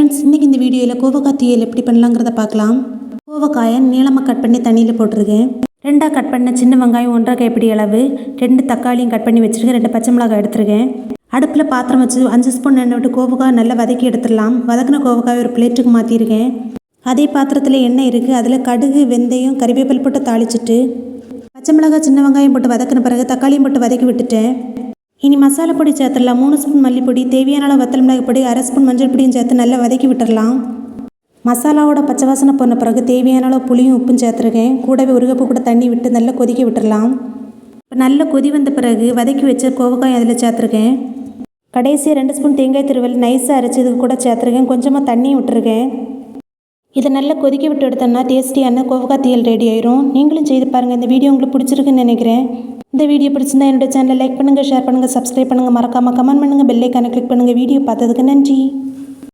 Friends, இன்றைக்கி இந்த வீடியோவில் கோவக்காய் தீயல் எப்படி பண்ணலாங்கிறத பார்க்கலாம். கோவக்காயை நீளமாக கட் பண்ணி தண்ணியில் போட்டிருக்கேன். 2 கட் பண்ண சின்ன வெங்காயம் 1.5 கைப்பிடி அளவு, 2 தக்காளியும் கட் பண்ணி வச்சுருக்கேன், 2 பச்சை மிளகாய் எடுத்துருக்கேன். அடுப்பில் பாத்திரம் வச்சு 5 ஸ்பூன் எண்ணெய் விட்டு கோவக்காய் நல்லா வதக்கி எடுத்துடலாம். வதக்கின கோவக்காய் ஒரு பிளேட்டுக்கு மாற்றிருக்கேன். அதே பாத்திரத்தில் எண்ணெய் இருக்குது, அதில் கடுகு, வெந்தயம், கறிவேப்பிலை போட்டு தாளிச்சிட்டு பச்சை மிளகாய், சின்ன வெங்காயம் போட்டு வதக்கின பிறகு தக்காளியும் போட்டு வதக்கி விட்டுட்டேன். இனி மசாலா பொடி சேர்த்துடலாம். 3 ஸ்பூன் மல்லிப்பொடி, தேவையான அளவு வத்தல் மிளகாய் பொடி, 1/2 ஸ்பூன் மஞ்சள் பொடியும் சேர்த்து நல்லா வதக்கி விட்டுடலாம். மசாலாவோட பச்சை வாசனை போன பிறகு தேவையான அளவு புளியும் உப்பும் சேர்த்துருக்கேன். கூடவே 1 கப்பு கூட தண்ணி விட்டு நல்லா கொதிக்க விட்டுடலாம். இப்போ நல்லா கொதி வந்த பிறகு வதக்கி வச்ச கோவக்காய் அதில் சேர்த்துருக்கேன். கடைசியாக 2 ஸ்பூன் தேங்காய் துருவல் நைஸாக அரைச்சி இதுக்கு கூட சேர்த்துருக்கேன். கொஞ்சமாக தண்ணியும் விட்டுருக்கேன். இதை நல்லா கொதிக்க விட்டு எடுத்தோம்னா டேஸ்டியான கோவக்காய் தீயல் ரெடி ஆயிரும். நீங்களும் செய்து பாருங்கள். இந்த வீடியோ உங்களுக்கு பிடிச்சிருக்குன்னு நினைக்கிறேன். இந்த வீடியோ பிடிச்சிருந்தா என்னோட சேனலை லைக் பண்ணுங்கள், ஷேர் பண்ணுங்கள், சப்ஸ்கிரைப் பண்ணுங்கள், மறக்காமல் கமெண்ட் பண்ணுங்கள், பெல் ஐக்கானை கிளிக் பண்ணுங்கள். வீடியோ பார்த்ததுக்கு நன்றி.